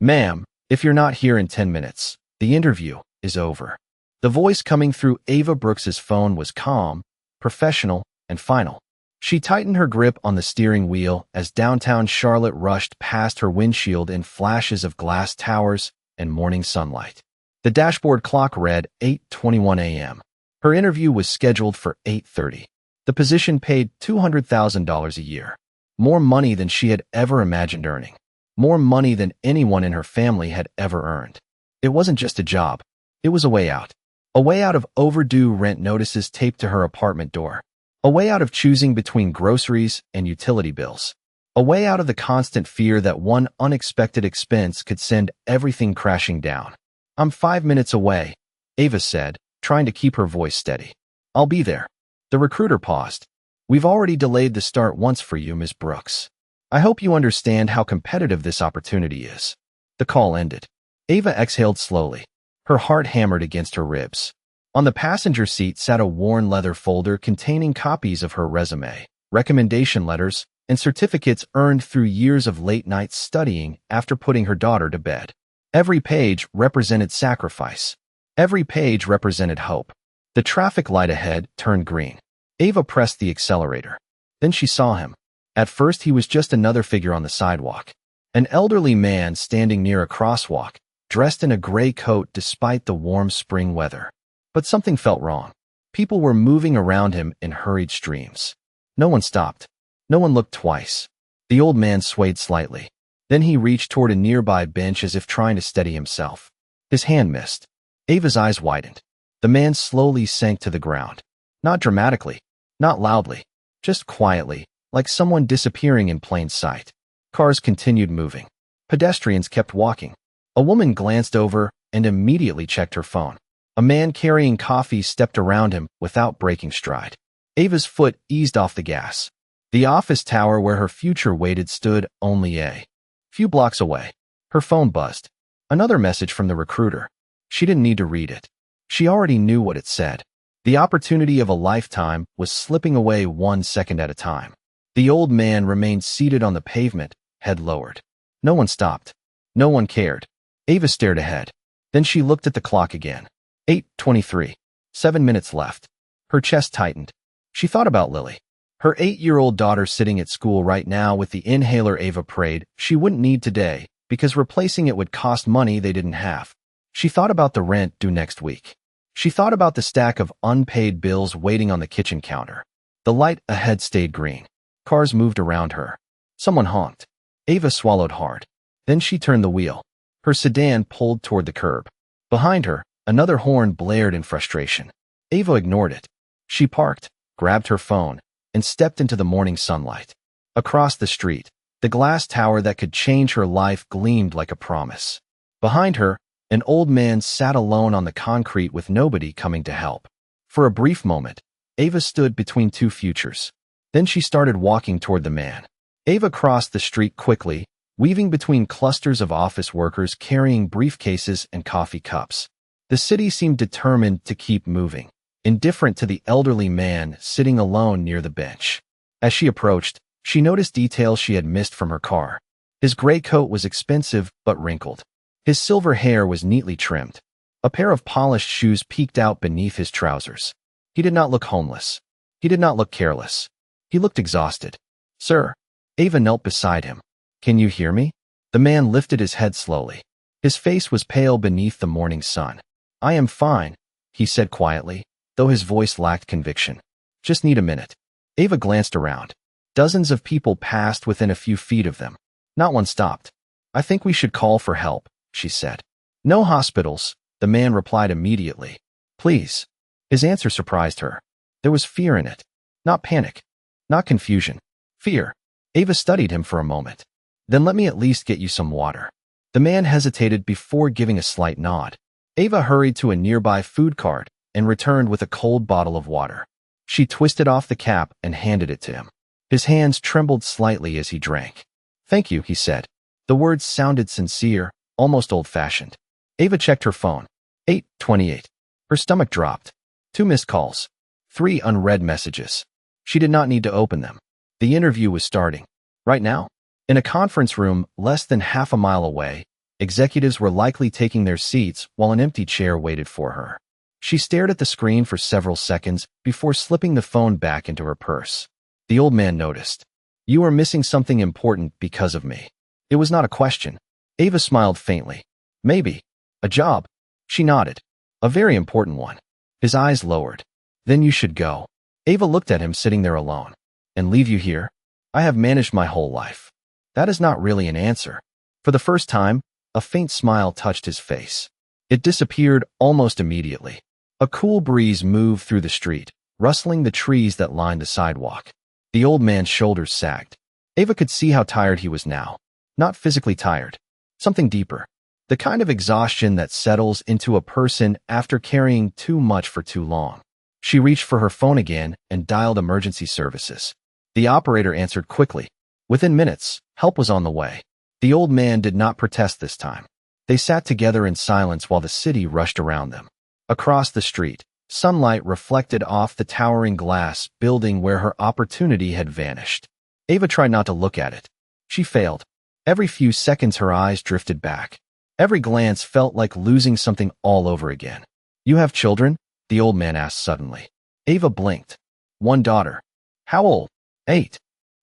Ma'am, if you're not here in 10 minutes, the interview is over. The voice coming through Ava Brooks's phone was calm, professional, and final. She tightened her grip on the steering wheel as downtown Charlotte rushed past her windshield in flashes of glass towers and morning sunlight. The dashboard clock read 8:21 a.m. Her interview was scheduled for 8:30. The position paid $200,000 a year, more money than she had ever imagined earning, more money than anyone in her family had ever earned. It wasn't just a job. It was a way out of overdue rent notices taped to her apartment door, a way out of choosing between groceries and utility bills, a way out of the constant fear that one unexpected expense could send everything crashing down. "I'm 5 minutes away," Ava said, trying to keep her voice steady. "I'll be there." The recruiter paused. "We've already delayed the start once for you, Ms. Brooks. I hope you understand how competitive this opportunity is." The call ended. Ava exhaled slowly. Her heart hammered against her ribs. On the passenger seat sat a worn leather folder containing copies of her resume, recommendation letters, and certificates earned through years of late-night studying after putting her daughter to bed. Every page represented sacrifice. Every page represented hope. The traffic light ahead turned green. Ava pressed the accelerator. Then she saw him. At first, he was just another figure on the sidewalk. An elderly man standing near a crosswalk, dressed in a gray coat despite the warm spring weather. But something felt wrong. People were moving around him in hurried streams. No one stopped. No one looked twice. The old man swayed slightly. Then he reached toward a nearby bench as if trying to steady himself. His hand missed. Ava's eyes widened. The man slowly sank to the ground. Not dramatically, not loudly, just quietly, like someone disappearing in plain sight. Cars continued moving. Pedestrians kept walking. A woman glanced over and immediately checked her phone. A man carrying coffee stepped around him without breaking stride. Ava's foot eased off the gas. The office tower where her future waited stood only a few blocks away. Her phone buzzed. Another message from the recruiter. She didn't need to read it. She already knew what it said. The opportunity of a lifetime was slipping away 1 second at a time. The old man remained seated on the pavement, head lowered. No one stopped. No one cared. Ava stared ahead. Then she looked at the clock again. 8:23. 7 minutes left. Her chest tightened. She thought about Lily. Her 8-year-old daughter sitting at school right now with the inhaler Ava prayed she wouldn't need today because replacing it would cost money they didn't have. She thought about the rent due next week. She thought about the stack of unpaid bills waiting on the kitchen counter. The light ahead stayed green. Cars moved around her. Someone honked. Ava swallowed hard. Then she turned the wheel. Her sedan pulled toward the curb. Behind her, another horn blared in frustration. Ava ignored it. She parked, grabbed her phone, and stepped into the morning sunlight. Across the street, the glass tower that could change her life gleamed like a promise. Behind her, an old man sat alone on the concrete with nobody coming to help. For a brief moment, Ava stood between two futures. Then she started walking toward the man. Ava crossed the street quickly, weaving between clusters of office workers carrying briefcases and coffee cups. The city seemed determined to keep moving, indifferent to the elderly man sitting alone near the bench. As she approached, she noticed details she had missed from her car. His gray coat was expensive but wrinkled. His silver hair was neatly trimmed. A pair of polished shoes peeked out beneath his trousers. He did not look homeless. He did not look careless. He looked exhausted. "Sir." Ava knelt beside him. "Can you hear me?" The man lifted his head slowly. His face was pale beneath the morning sun. "I am fine," he said quietly, though his voice lacked conviction. "Just need a minute." Ava glanced around. Dozens of people passed within a few feet of them. Not one stopped. "I think we should call for help," she said. "No hospitals," the man replied immediately. "Please." His answer surprised her. There was fear in it. Not panic. Not confusion. Fear. Ava studied him for a moment. "Then let me at least get you some water." The man hesitated before giving a slight nod. Ava hurried to a nearby food cart and returned with a cold bottle of water. She twisted off the cap and handed it to him. His hands trembled slightly as he drank. "Thank you," he said. The words sounded sincere, almost old-fashioned. Ava checked her phone. 8:28. Her stomach dropped. 2 missed calls. 3 unread messages. She did not need to open them. The interview was starting. Right now? In a conference room less than half a mile away, Executives were likely taking their seats while an empty chair waited for her. She stared at the screen for several seconds before slipping the phone back into her purse. The old man noticed. "You are missing something important because of me." It was not a question. Ava smiled faintly. "Maybe. A job." She nodded. "A very important one." His eyes lowered. "Then you should go." Ava looked at him sitting there alone. "And leave you here? I have managed my whole life." That is not really an answer. For the first time, a faint smile touched his face. It disappeared almost immediately. A cool breeze moved through the street, rustling the trees that lined the sidewalk. The old man's shoulders sagged. Ava could see how tired he was now. Not physically tired. Something deeper. The kind of exhaustion that settles into a person after carrying too much for too long. She reached for her phone again and dialed emergency services. The operator answered quickly. Within minutes, help was on the way. The old man did not protest this time. They sat together in silence while the city rushed around them. Across the street, sunlight reflected off the towering glass building where her opportunity had vanished. Ava tried not to look at it. She failed. Every few seconds her eyes drifted back. Every glance felt like losing something all over again. "You have children?" the old man asked suddenly. Ava blinked. "One daughter." "How old?" "8."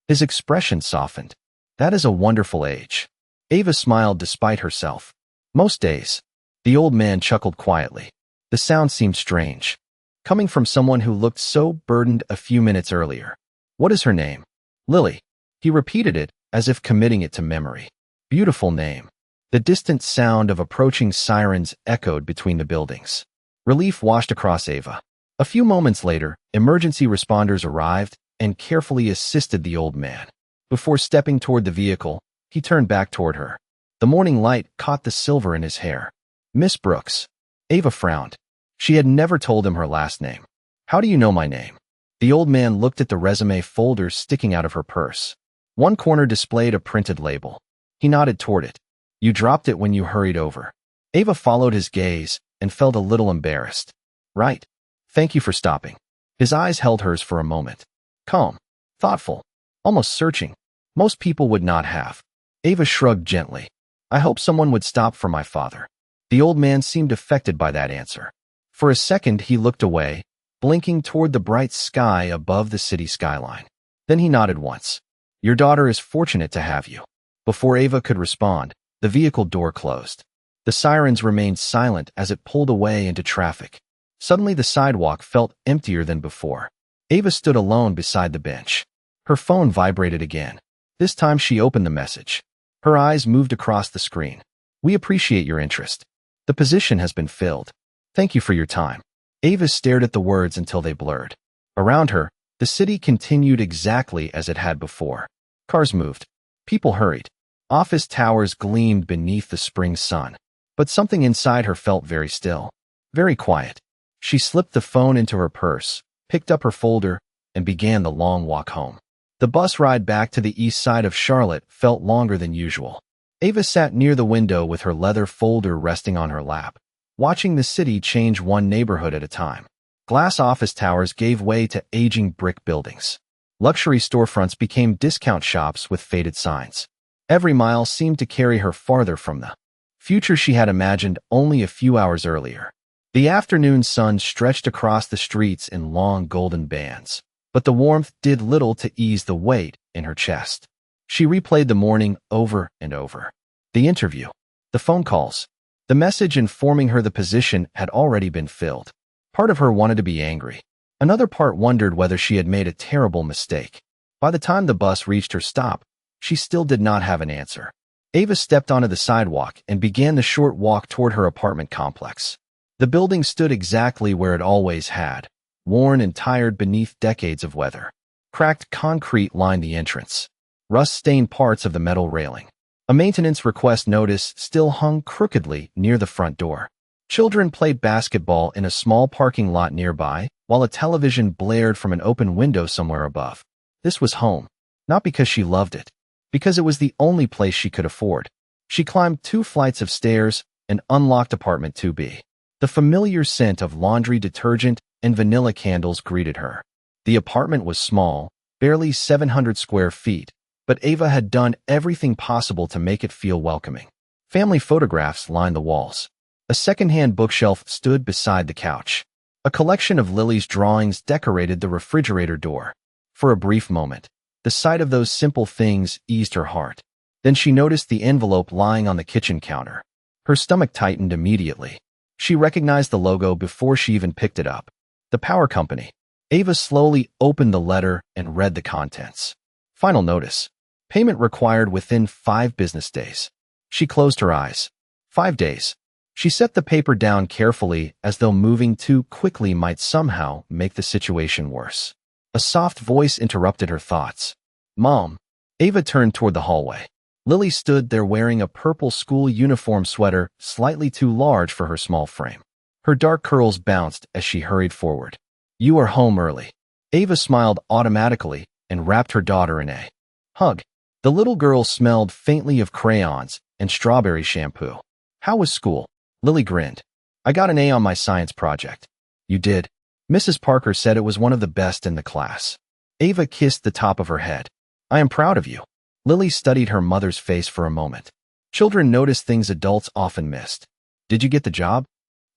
His expression softened. "That is a wonderful age." Ava smiled despite herself. "Most days." The old man chuckled quietly. The sound seemed strange, coming from someone who looked so burdened a few minutes earlier. "What is her name?" "Lily." He repeated it, as if committing it to memory. "Beautiful name." The distant sound of approaching sirens echoed between the buildings. Relief washed across Ava. A few moments later, emergency responders arrived and carefully assisted the old man. Before stepping toward the vehicle, he turned back toward her. The morning light caught the silver in his hair. "Miss Brooks." Ava frowned. She had never told him her last name. "How do you know my name?" The old man looked at the resume folder sticking out of her purse. One corner displayed a printed label. He nodded toward it. "You dropped it when you hurried over." Ava followed his gaze and felt a little embarrassed. "Right. Thank you for stopping." His eyes held hers for a moment. Calm, thoughtful, almost searching. Most people would not have. Ava shrugged gently. "I hope someone would stop for my father." The old man seemed affected by that answer. For a second he looked away, blinking toward the bright sky above the city skyline. Then he nodded once. "Your daughter is fortunate to have you." Before Ava could respond, the vehicle door closed. The sirens remained silent as it pulled away into traffic. Suddenly the sidewalk felt emptier than before. Ava stood alone beside the bench. Her phone vibrated again. This time she opened the message. Her eyes moved across the screen. "We appreciate your interest. The position has been filled. Thank you for your time." Ava stared at the words until they blurred. Around her, the city continued exactly as it had before. Cars moved. People hurried. Office towers gleamed beneath the spring sun. But something inside her felt very still, very quiet. She slipped the phone into her purse, picked up her folder, and began the long walk home. The bus ride back to the east side of Charlotte felt longer than usual. Ava sat near the window with her leather folder resting on her lap, watching the city change one neighborhood at a time. Glass office towers gave way to aging brick buildings. Luxury storefronts became discount shops with faded signs. Every mile seemed to carry her farther from the future she had imagined only a few hours earlier. The afternoon sun stretched across the streets in long golden bands, but the warmth did little to ease the weight in her chest. She replayed the morning over and over. The interview, the phone calls, the message informing her the position had already been filled. Part of her wanted to be angry. Another part wondered whether she had made a terrible mistake. By the time the bus reached her stop, she still did not have an answer. Ava stepped onto the sidewalk and began the short walk toward her apartment complex. The building stood exactly where it always had, worn and tired beneath decades of weather. Cracked concrete lined the entrance. Rust-stained parts of the metal railing. A maintenance request notice still hung crookedly near the front door. Children played basketball in a small parking lot nearby, while a television blared from an open window somewhere above. This was home, not because she loved it, because it was the only place she could afford. She climbed 2 flights of stairs and unlocked apartment 2B. The familiar scent of laundry detergent and vanilla candles greeted her. The apartment was small, barely 700 square feet, but Ava had done everything possible to make it feel welcoming. Family photographs lined the walls. A second-hand bookshelf stood beside the couch. A collection of Lily's drawings decorated the refrigerator door. For a brief moment, the sight of those simple things eased her heart. Then she noticed the envelope lying on the kitchen counter. Her stomach tightened immediately. She recognized the logo before she even picked it up. The power company. Ava slowly opened the letter and read the contents. Final notice. Payment required within 5 business days. She closed her eyes. 5 days. She set the paper down carefully as though moving too quickly might somehow make the situation worse. A soft voice interrupted her thoughts. Mom. Ava turned toward the hallway. Lily stood there wearing a purple school uniform sweater slightly too large for her small frame. Her dark curls bounced as she hurried forward. You are home early. Ava smiled automatically and wrapped her daughter in a hug. The little girl smelled faintly of crayons and strawberry shampoo. How was school? Lily grinned. I got an A on my science project. You did? Mrs. Parker said it was one of the best in the class. Ava kissed the top of her head. I am proud of you. Lily studied her mother's face for a moment. Children notice things adults often missed. Did you get the job?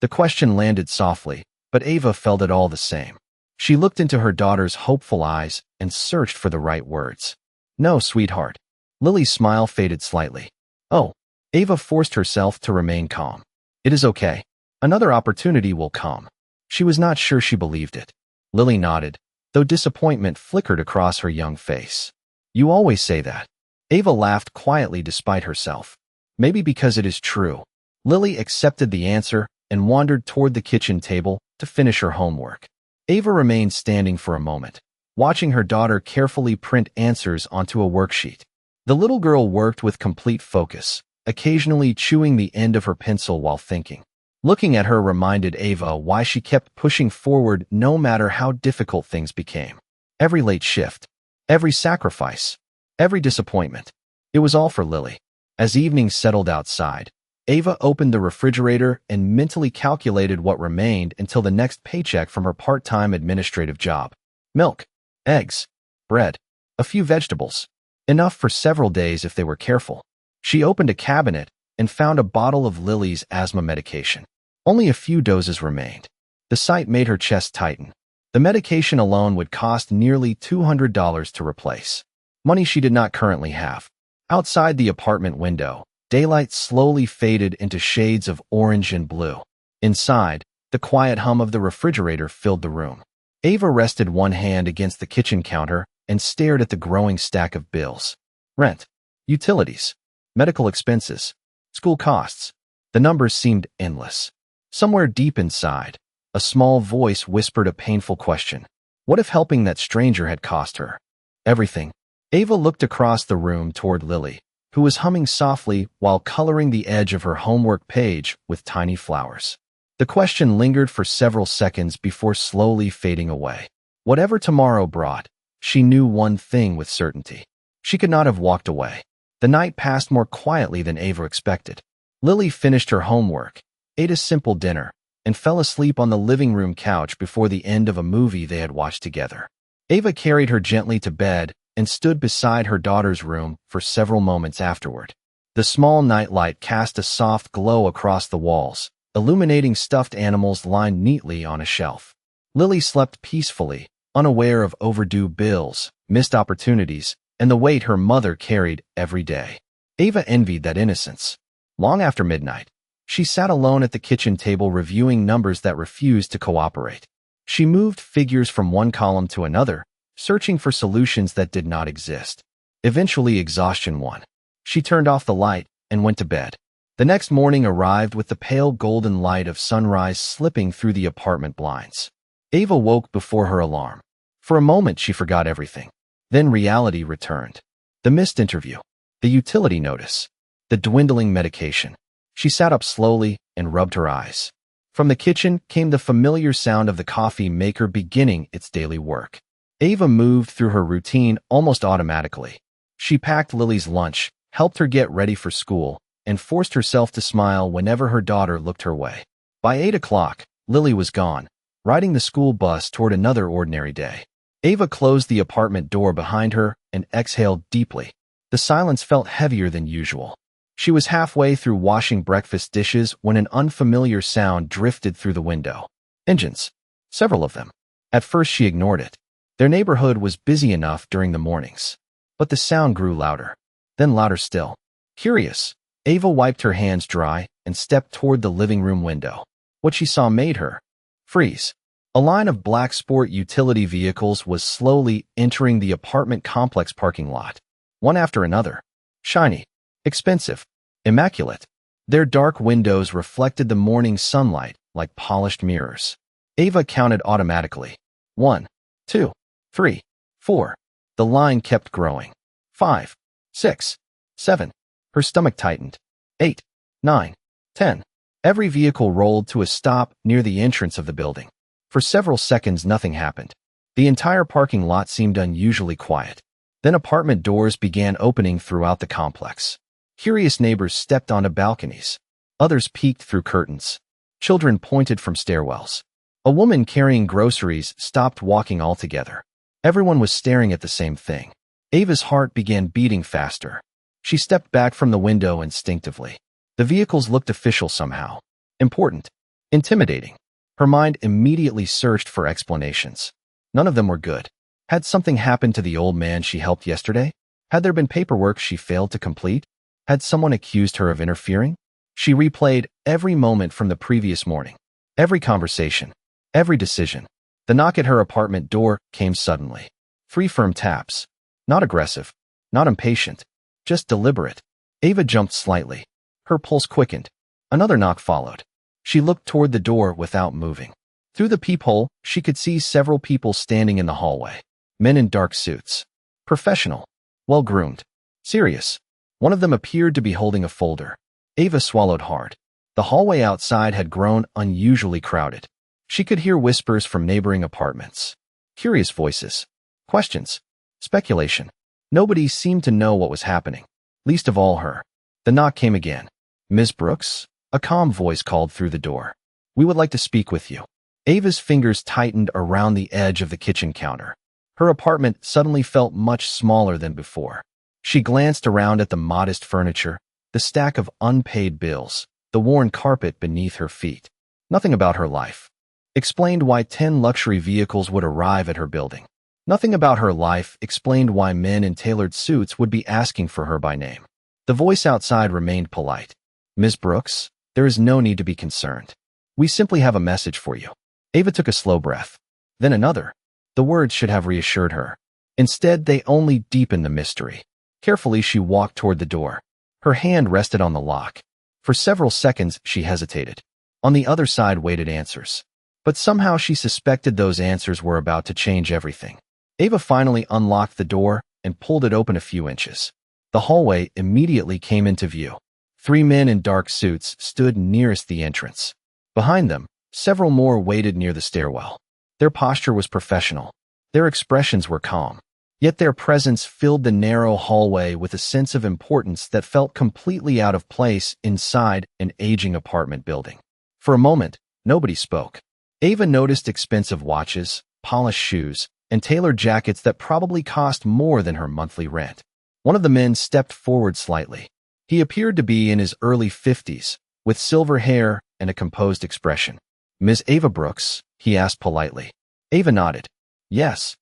The question landed softly, but Ava felt it all the same. She looked into her daughter's hopeful eyes and searched for the right words. No, sweetheart. Lily's smile faded slightly. Oh. Ava forced herself to remain calm. It is okay. Another opportunity will come. She was not sure she believed it. Lily nodded, though disappointment flickered across her young face. You always say that. Ava laughed quietly despite herself. Maybe because it is true. Lily accepted the answer and wandered toward the kitchen table to finish her homework. Ava remained standing for a moment, watching her daughter carefully print answers onto a worksheet. The little girl worked with complete focus, occasionally chewing the end of her pencil while thinking. Looking at her reminded Ava why she kept pushing forward no matter how difficult things became. Every late shift, every sacrifice, every disappointment. It was all for Lily. As evening settled outside, Ava opened the refrigerator and mentally calculated what remained until the next paycheck from her part-time administrative job. Milk, eggs, bread, a few vegetables. Enough for several days if they were careful. She opened a cabinet and found a bottle of Lily's asthma medication. Only a few doses remained. The sight made her chest tighten. The medication alone would cost nearly $200 to replace. Money she did not currently have. Outside the apartment window, daylight slowly faded into shades of orange and blue. Inside, the quiet hum of the refrigerator filled the room. Ava rested one hand against the kitchen counter and stared at the growing stack of bills. Rent, utilities, medical expenses, school costs. The numbers seemed endless. Somewhere deep inside, a small voice whispered a painful question. What if helping that stranger had cost her everything? Ava looked across the room toward Lily, who was humming softly while coloring the edge of her homework page with tiny flowers. The question lingered for several seconds before slowly fading away. Whatever tomorrow brought, she knew one thing with certainty. She could not have walked away. The night passed more quietly than Ava expected. Lily finished her homework, ate a simple dinner, and fell asleep on the living room couch before the end of a movie they had watched together. Ava carried her gently to bed and stood beside her daughter's room for several moments afterward. The small nightlight cast a soft glow across the walls, illuminating stuffed animals lined neatly on a shelf. Lily slept peacefully, unaware of overdue bills, missed opportunities, and the weight her mother carried every day. Ava envied that innocence. Long after midnight, she sat alone at the kitchen table reviewing numbers that refused to cooperate. She moved figures from one column to another, searching for solutions that did not exist. Eventually, exhaustion won. She turned off the light and went to bed. The next morning arrived with the pale golden light of sunrise slipping through the apartment blinds. Ava woke before her alarm. For a moment, she forgot everything. Then reality returned. The missed interview, the utility notice, the dwindling medication. She sat up slowly and rubbed her eyes. From the kitchen came the familiar sound of the coffee maker beginning its daily work. Ava moved through her routine almost automatically. She packed Lily's lunch, helped her get ready for school, and forced herself to smile whenever her daughter looked her way. By 8 o'clock, Lily was gone, riding the school bus toward another ordinary day. Ava closed the apartment door behind her and exhaled deeply. The silence felt heavier than usual. She was halfway through washing breakfast dishes when an unfamiliar sound drifted through the window. Engines. Several of them. At first she ignored it. Their neighborhood was busy enough during the mornings. But the sound grew louder. Then louder still. Curious, Ava wiped her hands dry and stepped toward the living room window. What she saw made her freeze. A line of black sport utility vehicles was slowly entering the apartment complex parking lot. One after another. Shiny. Expensive. Immaculate. Their dark windows reflected the morning sunlight like polished mirrors. Ava counted automatically. 1, 2, 3, 4. The line kept growing. 5, 6, 7. Her stomach tightened. 8, 9, 10. Every vehicle rolled to a stop near the entrance of the building. For several seconds, nothing happened. The entire parking lot seemed unusually quiet. Then apartment doors began opening throughout the complex. Curious neighbors stepped onto balconies. Others peeked through curtains. Children pointed from stairwells. A woman carrying groceries stopped walking altogether. Everyone was staring at the same thing. Ava's heart began beating faster. She stepped back from the window instinctively. The vehicles looked official somehow. Important. Intimidating. Her mind immediately searched for explanations. None of them were good. Had something happened to the old man she helped yesterday? Had there been paperwork she failed to complete? Had someone accused her of interfering? She replayed every moment from the previous morning. Every conversation. Every decision. The knock at her apartment door came suddenly. 3 firm taps. Not aggressive. Not impatient. Just deliberate. Ava jumped slightly. Her pulse quickened. Another knock followed. She looked toward the door without moving. Through the peephole, she could see several people standing in the hallway. Men in dark suits. Professional. Well-groomed. Serious. One of them appeared to be holding a folder. Ava swallowed hard. The hallway outside had grown unusually crowded. She could hear whispers from neighboring apartments. Curious voices. Questions. Speculation. Nobody seemed to know what was happening. Least of all her. The knock came again. Ms. Brooks? A calm voice called through the door. We would like to speak with you. Ava's fingers tightened around the edge of the kitchen counter. Her apartment suddenly felt much smaller than before. She glanced around at the modest furniture, the stack of unpaid bills, the worn carpet beneath her feet. Nothing about her life explained why 10 luxury vehicles would arrive at her building. Nothing about her life explained why men in tailored suits would be asking for her by name. The voice outside remained polite. Ms. Brooks, there is no need to be concerned. We simply have a message for you. Ava took a slow breath. Then another. The words should have reassured her. Instead, they only deepened the mystery. Carefully, she walked toward the door. Her hand rested on the lock. For several seconds, she hesitated. On the other side waited answers. But somehow she suspected those answers were about to change everything. Ava finally unlocked the door and pulled it open a few inches. The hallway immediately came into view. 3 men in dark suits stood nearest the entrance. Behind them, several more waited near the stairwell. Their posture was professional. Their expressions were calm. Yet their presence filled the narrow hallway with a sense of importance that felt completely out of place inside an aging apartment building. For a moment, nobody spoke. Ava noticed expensive watches, polished shoes, and tailored jackets that probably cost more than her monthly rent. One of the men stepped forward slightly. He appeared to be in his early 50s, with silver hair and a composed expression. Ms. Ava Brooks, he asked politely. Ava nodded. Yes.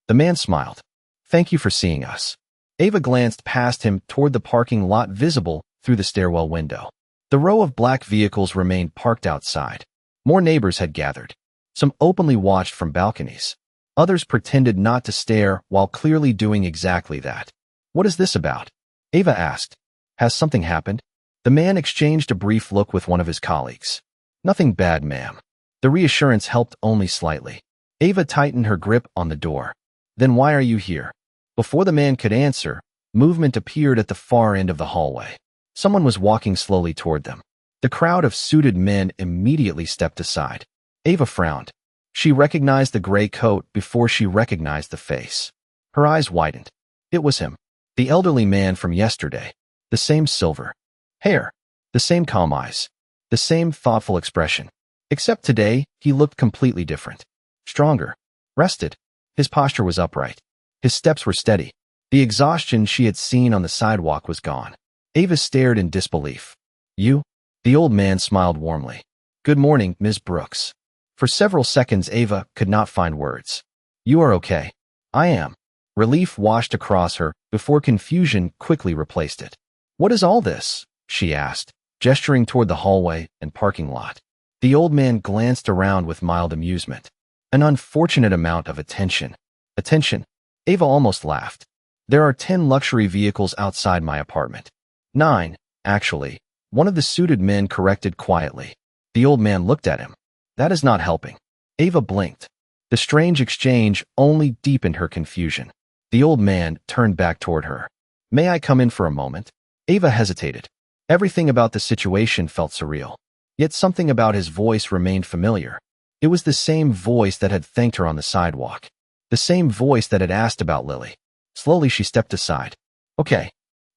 The man smiled. Thank you for seeing us. Ava glanced past him toward the parking lot visible through the stairwell window. The row of black vehicles remained parked outside. More neighbors had gathered. Some openly watched from balconies. Others pretended not to stare while clearly doing exactly that. What is this about? Ava asked. Has something happened? The man exchanged a brief look with one of his colleagues. Nothing bad, ma'am. The reassurance helped only slightly. Ava tightened her grip on the door. Then why are you here? Before the man could answer, movement appeared at the far end of the hallway. Someone was walking slowly toward them. The crowd of suited men immediately stepped aside. Ava frowned. She recognized the gray coat before she recognized the face. Her eyes widened. It was him. The elderly man from yesterday. The same silver hair. The same calm eyes. The same thoughtful expression. Except today, he looked completely different. Stronger. Rested. His posture was upright. His steps were steady. The exhaustion she had seen on the sidewalk was gone. Ava stared in disbelief. You? The old man smiled warmly. Good morning, Ms. Brooks. For several seconds, Ava could not find words. You are okay. I am. Relief washed across her before confusion quickly replaced it. What is all this? She asked, gesturing toward the hallway and parking lot. The old man glanced around with mild amusement. An unfortunate amount of attention. Attention? Ava almost laughed. There are 10 luxury vehicles outside my apartment. 9, actually. One of the suited men corrected quietly. The old man looked at him. That is not helping. Ava blinked. The strange exchange only deepened her confusion. The old man turned back toward her. May I come in for a moment? Ava hesitated. Everything about the situation felt surreal. Yet something about his voice remained familiar. It was the same voice that had thanked her on the sidewalk. The same voice that had asked about Lily. Slowly she stepped aside. Okay.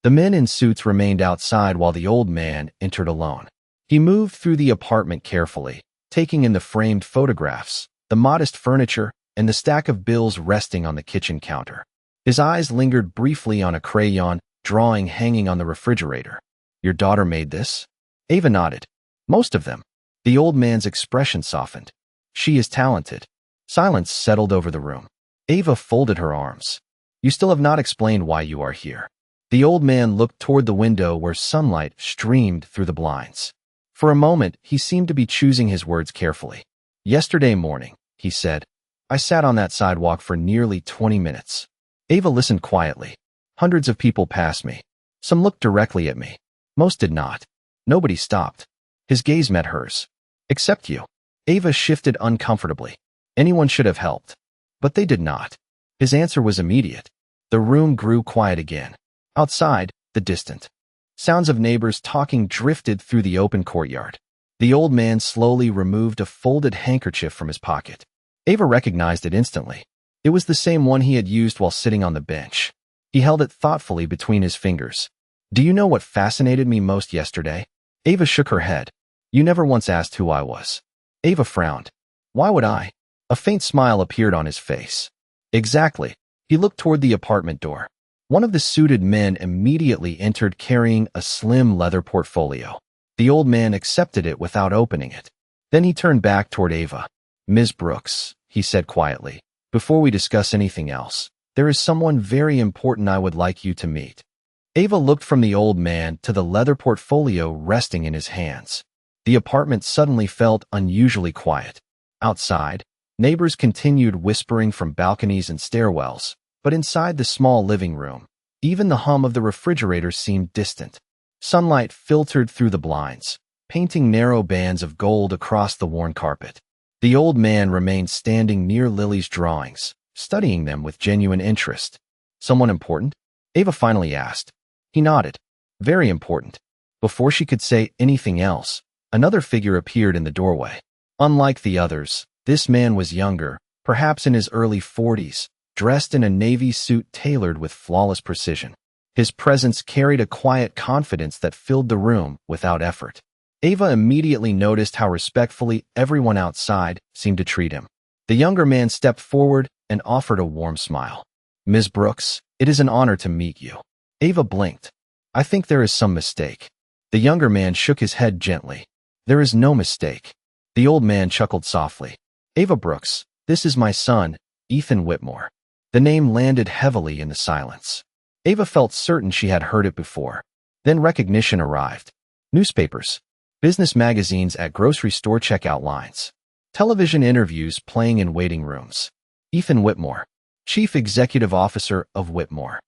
The men in suits remained outside while the old man entered alone. He moved through the apartment carefully, taking in the framed photographs, the modest furniture, and the stack of bills resting on the kitchen counter. His eyes lingered briefly on a crayon drawing hanging on the refrigerator. Your daughter made this? Ava nodded. Most of them. The old man's expression softened. She is talented. Silence settled over the room. Ava folded her arms. You still have not explained why you are here. The old man looked toward the window where sunlight streamed through the blinds. For a moment, he seemed to be choosing his words carefully. Yesterday morning, he said, I sat on that sidewalk for nearly 20 minutes. Ava listened quietly. Hundreds of people passed me. Some looked directly at me. Most did not. Nobody stopped. His gaze met hers. Except you. Ava shifted uncomfortably. Anyone should have helped. But they did not. His answer was immediate. The room grew quiet again. Outside, the distant sounds of neighbors talking drifted through the open courtyard. The old man slowly removed a folded handkerchief from his pocket. Ava recognized it instantly. It was the same one he had used while sitting on the bench. He held it thoughtfully between his fingers. Do you know what fascinated me most yesterday? Ava shook her head. You never once asked who I was. Ava frowned. Why would I? A faint smile appeared on his face. Exactly. He looked toward the apartment door. One of the suited men immediately entered carrying a slim leather portfolio. The old man accepted it without opening it. Then he turned back toward Ava. Ms. Brooks, he said quietly, before we discuss anything else, there is someone very important I would like you to meet. Ava looked from the old man to the leather portfolio resting in his hands. The apartment suddenly felt unusually quiet. Outside, neighbors continued whispering from balconies and stairwells, but inside the small living room, even the hum of the refrigerator seemed distant. Sunlight filtered through the blinds, painting narrow bands of gold across the worn carpet. The old man remained standing near Lily's drawings, studying them with genuine interest. Someone important? Ava finally asked. He nodded. Very important. Before she could say anything else, another figure appeared in the doorway. Unlike the others, this man was younger, perhaps in his early 40s, dressed in a navy suit tailored with flawless precision. His presence carried a quiet confidence that filled the room without effort. Ava immediately noticed how respectfully everyone outside seemed to treat him. The younger man stepped forward and offered a warm smile. Ms. Brooks, it is an honor to meet you. Ava blinked. I think there is some mistake. The younger man shook his head gently. There is no mistake. The old man chuckled softly. Ava Brooks, this is my son, Ethan Whitmore. The name landed heavily in the silence. Ava felt certain she had heard it before. Then recognition arrived. Newspapers, business magazines at grocery store checkout lines, television interviews playing in waiting rooms. Ethan Whitmore, Chief Executive Officer of Whitmore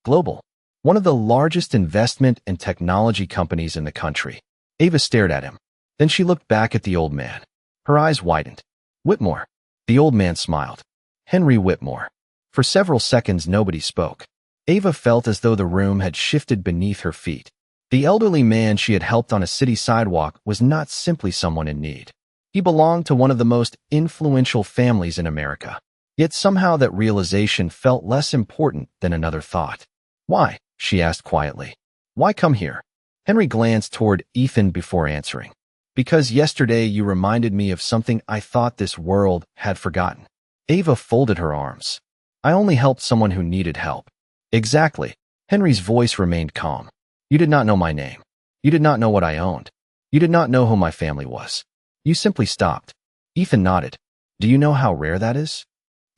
Global, one of the largest investment and technology companies in the country. Ava stared at him. Then she looked back at the old man. Her eyes widened. Whitmore. The old man smiled. Henry Whitmore. For several seconds nobody spoke. Ava felt as though the room had shifted beneath her feet. The elderly man she had helped on a city sidewalk was not simply someone in need. He belonged to one of the most influential families in America. Yet somehow that realization felt less important than another thought. Why? She asked quietly. Why come here? Henry glanced toward Ethan before answering. Because yesterday you reminded me of something I thought this world had forgotten. Ava folded her arms. I only helped someone who needed help. Exactly. Henry's voice remained calm. You did not know my name. You did not know what I owned. You did not know who my family was. You simply stopped. Ethan nodded. Do you know how rare that is?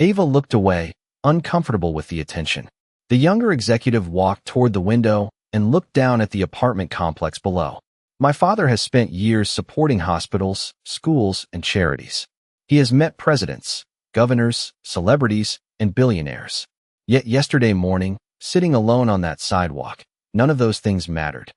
Ava looked away, uncomfortable with the attention. The younger executive walked toward the window and looked down at the apartment complex below. My father has spent years supporting hospitals, schools, and charities. He has met presidents, governors, celebrities, and billionaires. Yet yesterday morning, sitting alone on that sidewalk, none of those things mattered.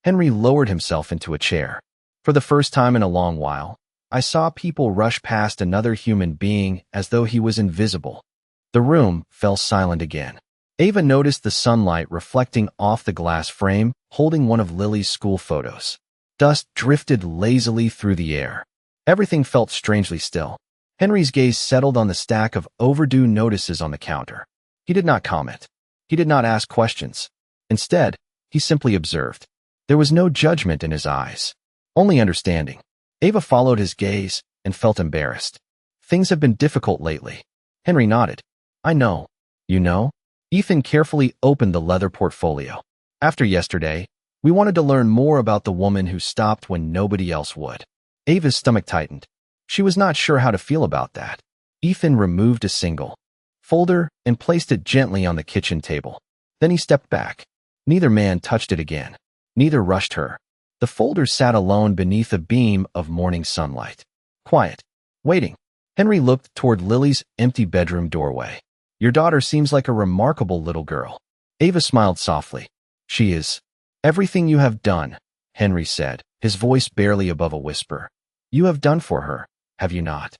Henry lowered himself into a chair. For the first time in a long while, I saw people rush past another human being as though he was invisible. The room fell silent again. Ava noticed the sunlight reflecting off the glass frame, holding one of Lily's school photos. Dust drifted lazily through the air. Everything felt strangely still. Henry's gaze settled on the stack of overdue notices on the counter. He did not comment. He did not ask questions. Instead, he simply observed. There was no judgment in his eyes, only understanding. Ava followed his gaze and felt embarrassed. Things have been difficult lately. Henry nodded. I know. You know? Ethan carefully opened the leather portfolio. After yesterday, we wanted to learn more about the woman who stopped when nobody else would. Ava's stomach tightened. She was not sure how to feel about that. Ethan removed a single folder and placed it gently on the kitchen table. Then he stepped back. Neither man touched it again. Neither rushed her. The folder sat alone beneath a beam of morning sunlight. Quiet. Waiting. Henry looked toward Lily's empty bedroom doorway. Your daughter seems like a remarkable little girl. Ava smiled softly. She is. Everything you have done, Henry said, his voice barely above a whisper. You have done for her, have you not?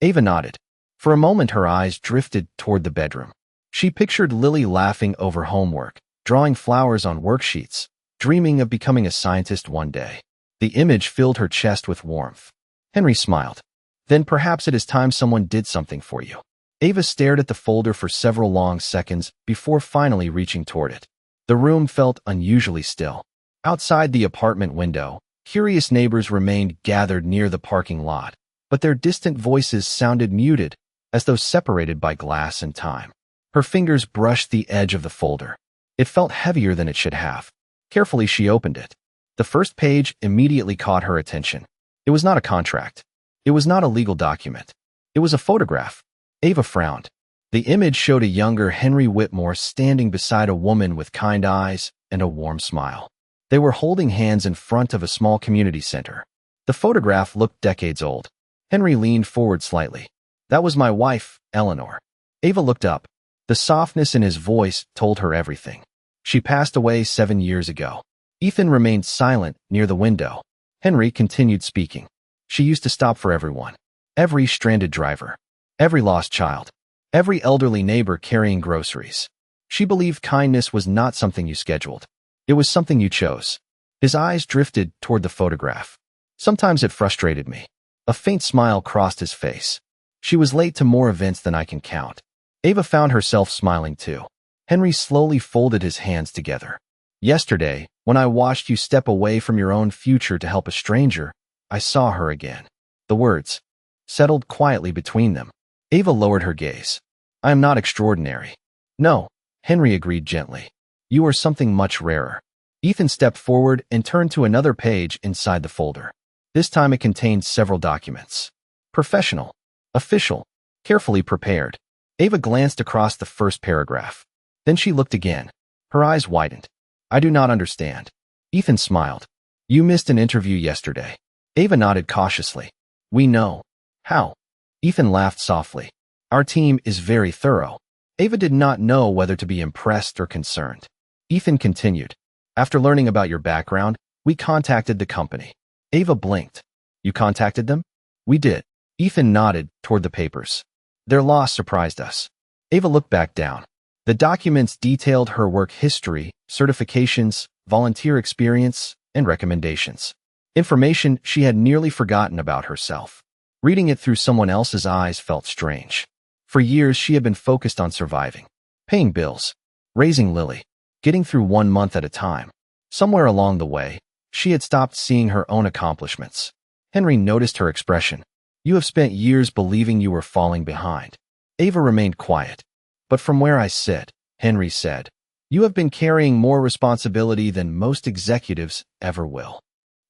Ava nodded. For a moment her eyes drifted toward the bedroom. She pictured Lily laughing over homework, drawing flowers on worksheets, dreaming of becoming a scientist one day. The image filled her chest with warmth. Henry smiled. Then perhaps it is time someone did something for you. Ava stared at the folder for several long seconds before finally reaching toward it. The room felt unusually still. Outside the apartment window, curious neighbors remained gathered near the parking lot, but their distant voices sounded muted, as though separated by glass and time. Her fingers brushed the edge of the folder. It felt heavier than it should have. Carefully, she opened it. The first page immediately caught her attention. It was not a contract. It was not a legal document. It was a photograph. Ava frowned. The image showed a younger Henry Whitmore standing beside a woman with kind eyes and a warm smile. They were holding hands in front of a small community center. The photograph looked decades old. Henry leaned forward slightly. That was my wife, Eleanor. Ava looked up. The softness in his voice told her everything. She passed away 7 years ago. Ethan remained silent near the window. Henry continued speaking. She used to stop for everyone. Every stranded driver. Every lost child. Every elderly neighbor carrying groceries. She believed kindness was not something you scheduled. It was something you chose. His eyes drifted toward the photograph. Sometimes it frustrated me. A faint smile crossed his face. She was late to more events than I can count. Ava found herself smiling too. Henry slowly folded his hands together. Yesterday, when I watched you step away from your own future to help a stranger, I saw her again. The words settled quietly between them. Ava lowered her gaze. I am not extraordinary. No, Henry agreed gently. You are something much rarer. Ethan stepped forward and turned to another page inside the folder. This time it contained several documents. Professional. Official. Carefully prepared. Ava glanced across the first paragraph. Then she looked again. Her eyes widened. I do not understand. Ethan smiled. You missed an interview yesterday. Ava nodded cautiously. We know. How? Ethan laughed softly. Our team is very thorough. Ava did not know whether to be impressed or concerned. Ethan continued. After learning about your background, we contacted the company. Ava blinked. You contacted them? We did. Ethan nodded toward the papers. Their loss surprised us. Ava looked back down. The documents detailed her work history, certifications, volunteer experience, and recommendations. Information she had nearly forgotten about herself. Reading it through someone else's eyes felt strange. For years, she had been focused on surviving, paying bills, raising Lily, getting through 1 month at a time. Somewhere along the way, she had stopped seeing her own accomplishments. Henry noticed her expression. You have spent years believing you were falling behind. Ava remained quiet. But from where I sit, Henry said, You have been carrying more responsibility than most executives ever will.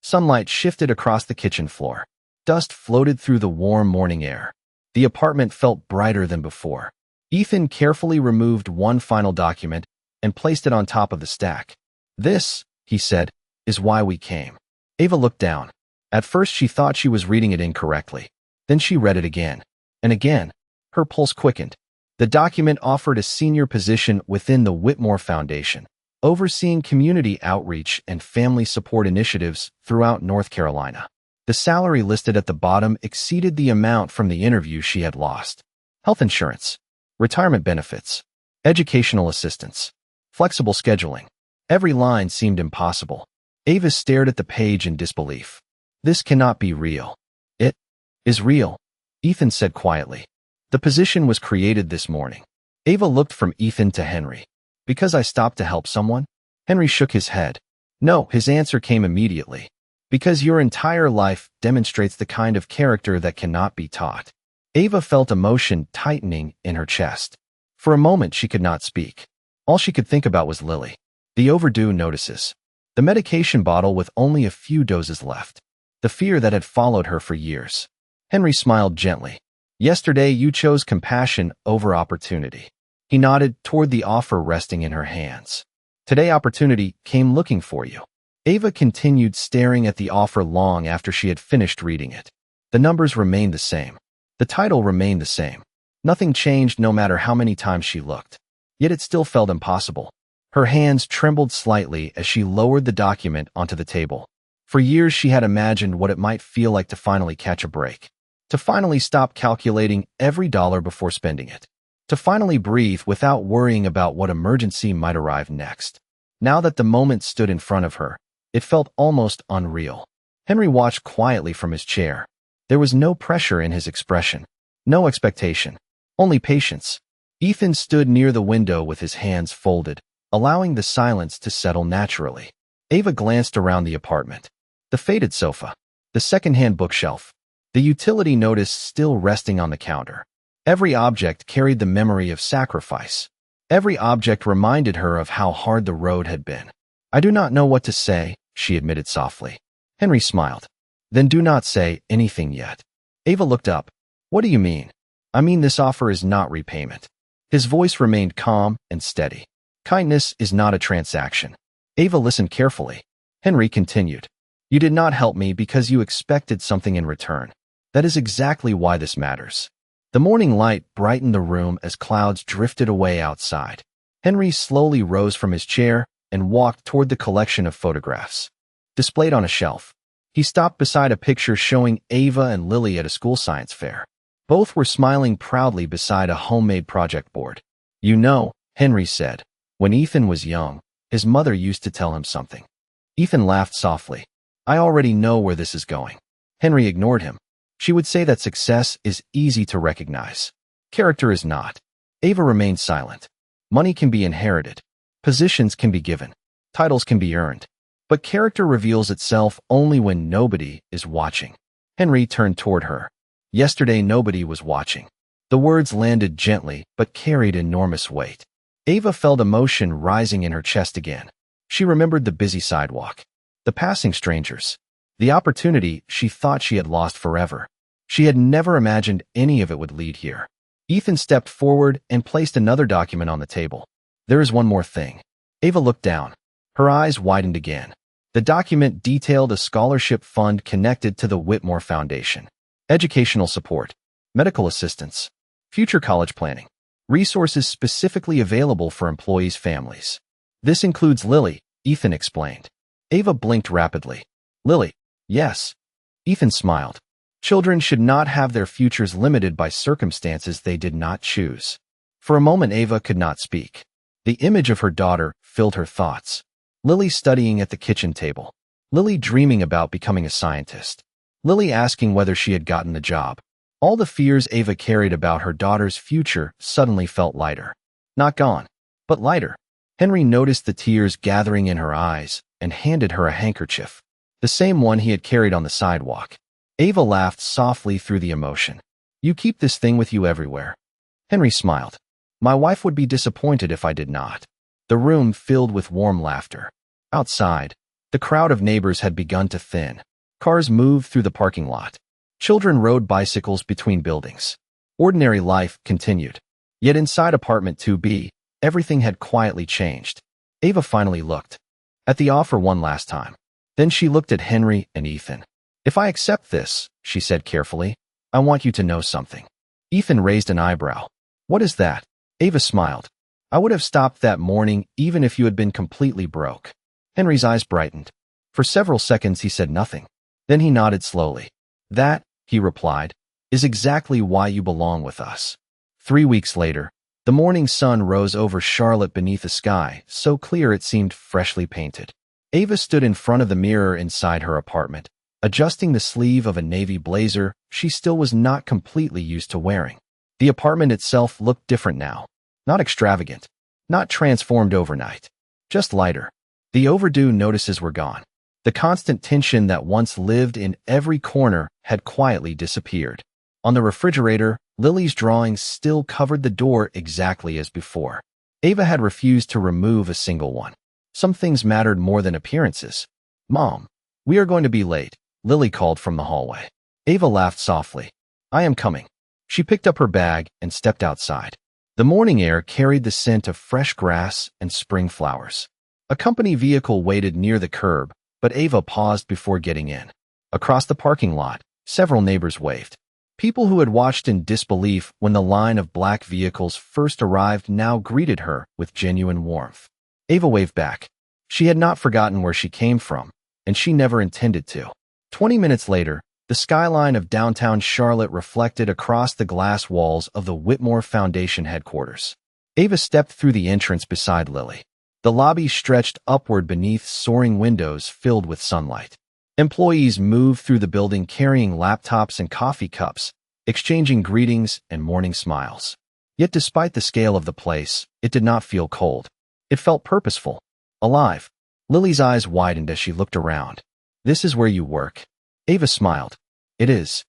Sunlight shifted across the kitchen floor. Dust floated through the warm morning air. The apartment felt brighter than before. Ethan carefully removed one final document and placed it on top of the stack. "This," he said, "is why we came." Ava looked down. At first she thought she was reading it incorrectly. Then she read it again. And again. Her pulse quickened. The document offered a senior position within the Whitmore Foundation, overseeing community outreach and family support initiatives throughout North Carolina. The salary listed at the bottom exceeded the amount from the interview she had lost. Health insurance, retirement benefits, educational assistance, flexible scheduling. Every line seemed impossible. Ava stared at the page in disbelief. "This cannot be real." "It is real," Ethan said quietly. "The position was created this morning." Ava looked from Ethan to Henry. "Because I stopped to help someone?" Henry shook his head. "No," his answer came immediately. "Because your entire life demonstrates the kind of character that cannot be taught." Ava felt emotion tightening in her chest. For a moment she could not speak. All she could think about was Lily. The overdue notices. The medication bottle with only a few doses left. The fear that had followed her for years. Henry smiled gently. "Yesterday you chose compassion over opportunity." He nodded toward the offer resting in her hands. "Today opportunity came looking for you." Ava continued staring at the offer long after she had finished reading it. The numbers remained the same. The title remained the same. Nothing changed no matter how many times she looked. Yet it still felt impossible. Her hands trembled slightly as she lowered the document onto the table. For years she had imagined what it might feel like to finally catch a break. To finally stop calculating every dollar before spending it. To finally breathe without worrying about what emergency might arrive next. Now that the moment stood in front of her, it felt almost unreal. Henry watched quietly from his chair. There was no pressure in his expression. No expectation. Only patience. Ethan stood near the window with his hands folded, allowing the silence to settle naturally. Ava glanced around the apartment. The faded sofa. The second-hand bookshelf. The utility notice still resting on the counter. Every object carried the memory of sacrifice. Every object reminded her of how hard the road had been. "I do not know what to say," she admitted softly. Henry smiled. "Then do not say anything yet." Ava looked up. "What do you mean?" "I mean this offer is not repayment." His voice remained calm and steady. "Kindness is not a transaction." Ava listened carefully. Henry continued. "You did not help me because you expected something in return. That is exactly why this matters." The morning light brightened the room as clouds drifted away outside. Henry slowly rose from his chair and walked toward the collection of photographs displayed on a shelf. He stopped beside a picture showing Ava and Lily at a school science fair. Both were smiling proudly beside a homemade project board. "You know," Henry said, "when Ethan was young, his mother used to tell him something." Ethan laughed softly. "I already know where this is going." Henry ignored him. "She would say that success is easy to recognize. Character is not." Ava remained silent. Money can be inherited. Positions can be given. Titles can be earned. But character reveals itself only when nobody is watching. Henry turned toward her. "Yesterday nobody was watching." The words landed gently but carried enormous weight. Ava felt emotion rising in her chest again. She remembered the busy sidewalk. The passing strangers. The opportunity she thought she had lost forever. She had never imagined any of it would lead here. Ethan stepped forward and placed another document on the table. "There is one more thing." Ava looked down. Her eyes widened again. The document detailed a scholarship fund connected to the Whitmore Foundation. Educational support, medical assistance, future college planning, resources specifically available for employees' families. "This includes Lily," Ethan explained. Ava blinked rapidly. "Lily?" "Yes." Ethan smiled. Children should not have their futures limited by circumstances they did not choose. For a moment Ava could not speak. The image of her daughter filled her thoughts. Lily studying at the kitchen table. Lily dreaming about becoming a scientist. Lily asking whether she had gotten the job. All the fears Ava carried about her daughter's future suddenly felt lighter. Not gone, but lighter. Henry noticed the tears gathering in her eyes and handed her a handkerchief. The same one he had carried on the sidewalk. Ava laughed softly through the emotion. "You keep this thing with you everywhere." Henry smiled. "My wife would be disappointed if I did not." the room filled with warm laughter. Outside, the crowd of neighbors had begun to thin. Cars moved through the parking lot. Children rode bicycles between buildings. Ordinary life continued. Yet inside apartment 2B, everything had quietly changed. Ava finally looked at the offer one last time. Then she looked at Henry and Ethan. "If I accept this," she said carefully, "I want you to know something." Ethan raised an eyebrow. "What is that?" Ava smiled. "I would have stopped that morning even if you had been completely broke." Henry's eyes brightened. For several seconds he said nothing. Then he nodded slowly. "That," he replied, "is exactly why you belong with us." 3 weeks later, the morning sun rose over Charlotte beneath a sky so clear it seemed freshly painted. Ava stood in front of the mirror inside her apartment, adjusting the sleeve of a navy blazer she still was not completely used to wearing. The apartment itself looked different now. Not extravagant, not transformed overnight, just lighter. The overdue notices were gone. The constant tension that once lived in every corner had quietly disappeared. On the refrigerator, Lily's drawings still covered the door exactly as before. Ava had refused to remove a single one. Some things mattered more than appearances. "Mom, we are going to be late," Lily called from the hallway. Ava laughed softly. "I am coming." She picked up her bag and stepped outside. The morning air carried the scent of fresh grass and spring flowers. A company vehicle waited near the curb, but Ava paused before getting in. Across the parking lot, several neighbors waved. People who had watched in disbelief when the line of black vehicles first arrived now greeted her with genuine warmth. Ava waved back. She had not forgotten where she came from, and she never intended to. 20 minutes later, the skyline of downtown Charlotte reflected across the glass walls of the Whitmore Foundation headquarters. Ava stepped through the entrance beside Lily. The lobby stretched upward beneath soaring windows filled with sunlight. Employees moved through the building carrying laptops and coffee cups, exchanging greetings and morning smiles. Yet despite the scale of the place, it did not feel cold. It felt purposeful, alive. Lily's eyes widened as she looked around. "This is where you work?" Ava smiled. "It is."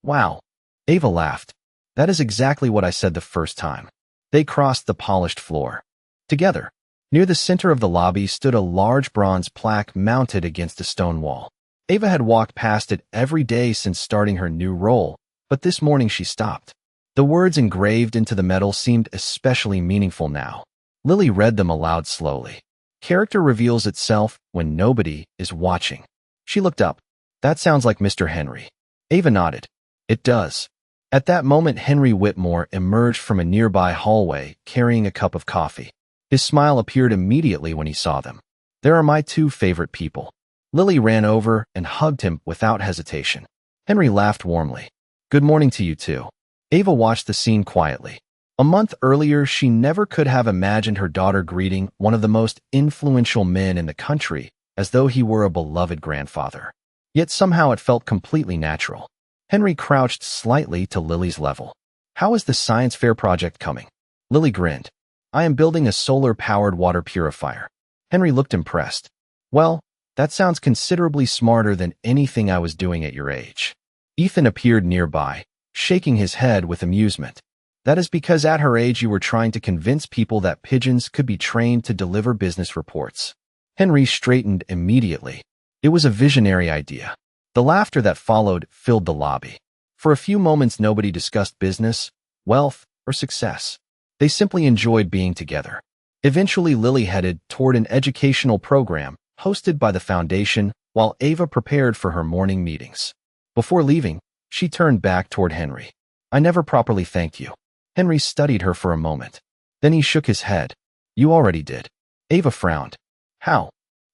"Wow." Ava laughed. "That is exactly what I said the first time." They crossed the polished floor. Together, near the center of the lobby stood a large bronze plaque mounted against a stone wall. Ava had walked past it every day since starting her new role, but this morning she stopped. The words engraved into the metal seemed especially meaningful now. Lily read them aloud slowly. "Character reveals itself when nobody is watching." She looked up. "That sounds like Mr. Henry." Ava nodded. "It does." At that moment, Henry Whitmore emerged from a nearby hallway carrying a cup of coffee. His smile appeared immediately when he saw them. "There are my two favorite people." Lily ran over and hugged him without hesitation. Henry laughed warmly. "Good morning to you too." Ava watched the scene quietly. A month earlier, she never could have imagined her daughter greeting one of the most influential men in the country as though he were a beloved grandfather. Yet somehow it felt completely natural. Henry crouched slightly to Lily's level. "How is the science fair project coming?" Lily grinned. "I am building a solar-powered water purifier." Henry looked impressed. "Well, that sounds considerably smarter than anything I was doing at your age." Ethan appeared nearby, shaking his head with amusement. "That is because at her age you were trying to convince people that pigeons could be trained to deliver business reports." Henry straightened immediately. It was a visionary idea. The laughter that followed filled the lobby. For a few moments nobody discussed business, wealth, or success. They simply enjoyed being together. Eventually Lily headed toward an educational program hosted by the foundation while Ava prepared for her morning meetings. Before leaving, she turned back toward Henry. "I never properly thanked you." Henry studied her for a moment. Then he shook his head. "You already did." Ava frowned. "How?"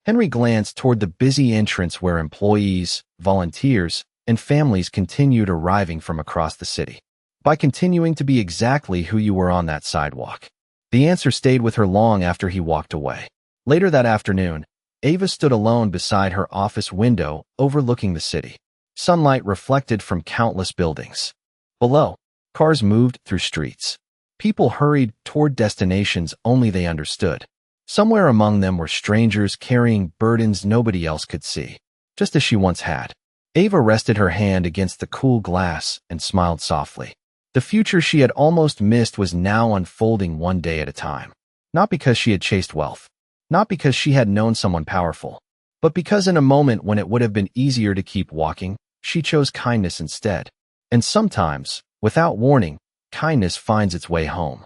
Henry glanced toward the busy entrance where employees, volunteers, and families continued arriving from across the city. "By continuing to be exactly who you were on that sidewalk." The answer stayed with her long after he walked away. Later that afternoon, Ava stood alone beside her office window overlooking the city. Sunlight reflected from countless buildings. Below, cars moved through streets. People hurried toward destinations only they understood. Somewhere among them were strangers carrying burdens nobody else could see, just as she once had. Ava rested her hand against the cool glass and smiled softly. The future she had almost missed was now unfolding one day at a time. Not because she had chased wealth. Not because she had known someone powerful. But because in a moment when it would have been easier to keep walking, she chose kindness instead. And sometimes, without warning, kindness finds its way home.